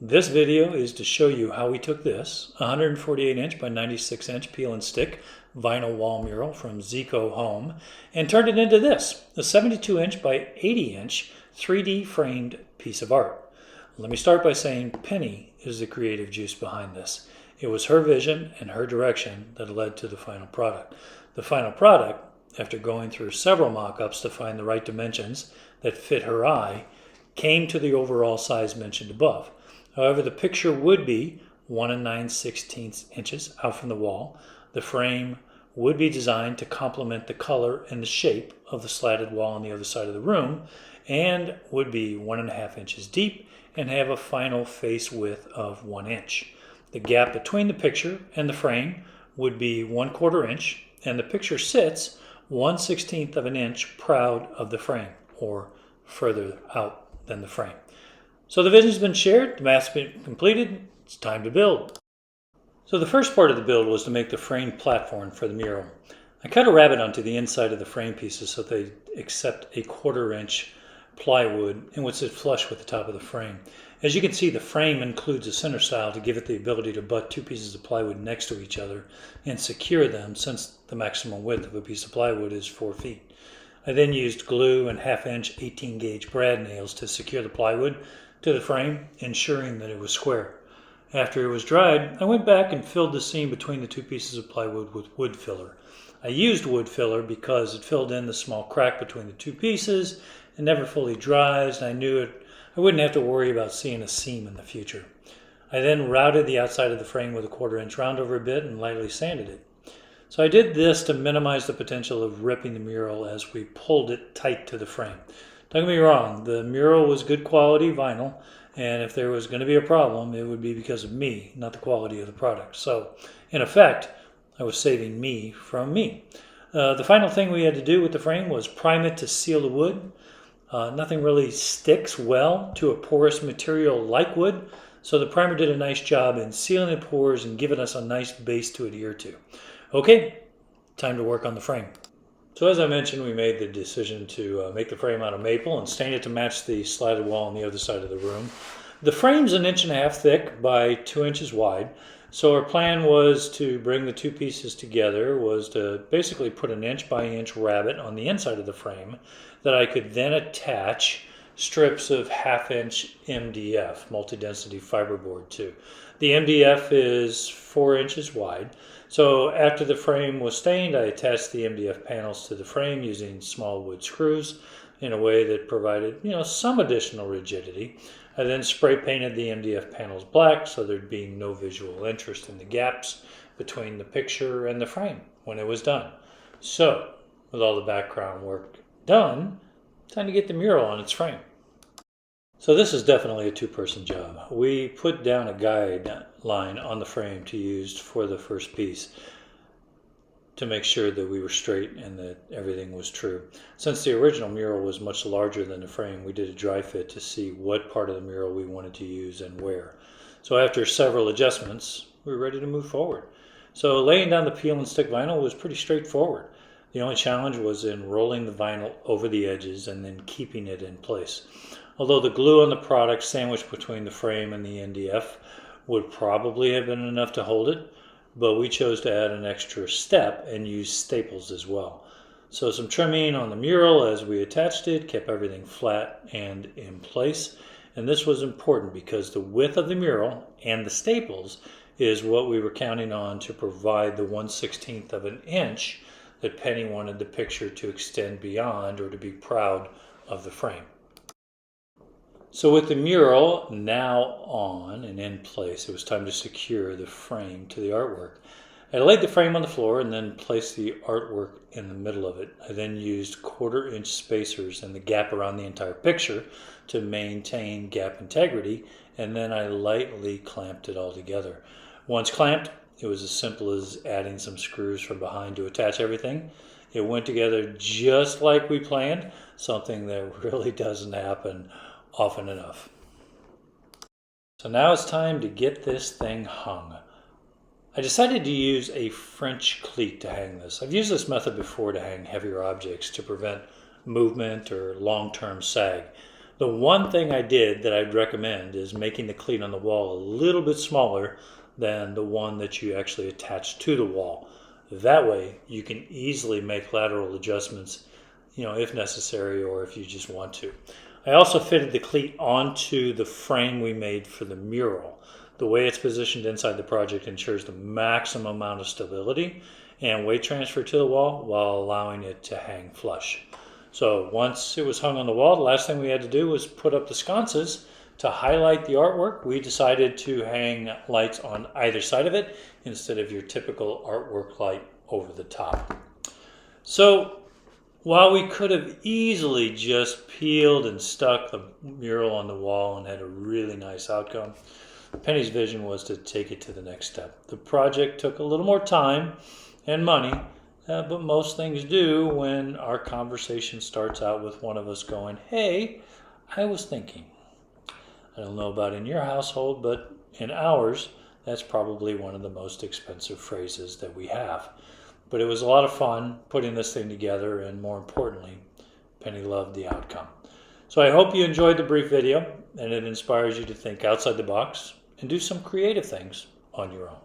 This video is to show you how we took this 148 inch by 96 inch peel and stick vinyl wall mural from Zico Home and turned it into this, a 72 inch by 80 inch 3D framed piece of art. Let me start by saying Penny is the creative juice behind this. It was her vision and her direction that led to the final product. The final product, after going through several mock-ups to find the right dimensions that fit her eye, came to the overall size mentioned above. However, the picture would be 1 9/16 inches out from the wall. The frame would be designed to complement the color and the shape of the slatted wall on the other side of the room, and would be 1.5 inches deep and have a final face width of 1 inch. The gap between the picture and the frame would be 1/4 inch, and the picture sits 1/16 of an inch proud of the frame, or further out than the frame. So the vision's been shared, the math's been completed, it's time to build. So the first part of the build was to make the frame platform for the mural. I cut a rabbet onto the inside of the frame pieces so they accept a 1/4 inch plywood and would sit flush with the top of the frame. As you can see, the frame includes a center stile to give it the ability to butt two pieces of plywood next to each other and secure them, since the maximum width of a piece of plywood is 4 feet. I then used glue and 1/2 inch 18 gauge brad nails to secure the plywood to the frame, ensuring that it was square. After it was dried, I went back and filled the seam between the two pieces of plywood with wood filler. I used wood filler because it filled in the small crack between the two pieces. It never fully dries, and I wouldn't have to worry about seeing a seam in the future. I then routed the outside of the frame with a 1/4 inch round over bit and lightly sanded it. So I did this to minimize the potential of ripping the mural as we pulled it tight to the frame. Don't get me wrong, the mural was good quality vinyl, and if there was going to be a problem, it would be because of me, not the quality of the product. So, in effect, I was saving me from me. The final thing we had to do with the frame was prime it to seal the wood. Nothing really sticks well to a porous material like wood, so the primer did a nice job in sealing the pores and giving us a nice base to adhere to. Okay, time to work on the frame. So as I mentioned, we made the decision to make the frame out of maple and stain it to match the slatted wall on the other side of the room. The frame's 1.5 inches thick by 2 inches wide. So our plan was to bring the two pieces together, was to basically put an 1 by 1 inch rabbet on the inside of the frame that I could then attach strips of 1/2 inch MDF, multi-density fiberboard to. The MDF is 4 inches wide. So after the frame was stained, I attached the MDF panels to the frame using small wood screws in a way that provided, some additional rigidity. I then spray painted the MDF panels black so there'd be no visual interest in the gaps between the picture and the frame when it was done. So, with all the background work done, time to get the mural on its frame. So this is definitely a two-person job. We put down a guideline on the frame to use for the first piece to make sure that we were straight and that everything was true. Since the original mural was much larger than the frame, we did a dry fit to see what part of the mural we wanted to use and where. So after several adjustments, we were ready to move forward. So laying down the peel and stick vinyl was pretty straightforward. The only challenge was in rolling the vinyl over the edges and then keeping it in place. Although the glue on the product sandwiched between the frame and the MDF would probably have been enough to hold it, but we chose to add an extra step and use staples as well. So some trimming on the mural as we attached it kept everything flat and in place. And this was important because the width of the mural and the staples is what we were counting on to provide the 1/16 of an inch that Penny wanted the picture to extend beyond, or to be proud of the frame. So with the mural now on and in place, it was time to secure the frame to the artwork. I laid the frame on the floor and then placed the artwork in the middle of it. I then used 1/4 inch spacers in the gap around the entire picture to maintain gap integrity, and then I lightly clamped it all together. Once clamped, it was as simple as adding some screws from behind to attach everything. It went together just like we planned, something that really doesn't happen often enough. So now it's time to get this thing hung. I decided to use a French cleat to hang this. I've used this method before to hang heavier objects to prevent movement or long-term sag. The one thing I did that I'd recommend is making the cleat on the wall a little bit smaller than the one that you actually attach to the wall. That way you can easily make lateral adjustments, if necessary or if you just want to. I also fitted the cleat onto the frame we made for the mural. The way it's positioned inside the project ensures the maximum amount of stability and weight transfer to the wall while allowing it to hang flush. So once it was hung on the wall, the last thing we had to do was put up the sconces. To highlight the artwork, we decided to hang lights on either side of it instead of your typical artwork light over the top. So while we could have easily just peeled and stuck the mural on the wall and had a really nice outcome, Penny's vision was to take it to the next step. The project took a little more time and money, but most things do when our conversation starts out with one of us going, "Hey, I was thinking." I don't know about in your household, but in ours, that's probably one of the most expensive phrases that we have. But it was a lot of fun putting this thing together, and more importantly, Penny loved the outcome. So I hope you enjoyed the brief video, and it inspires you to think outside the box and do some creative things on your own.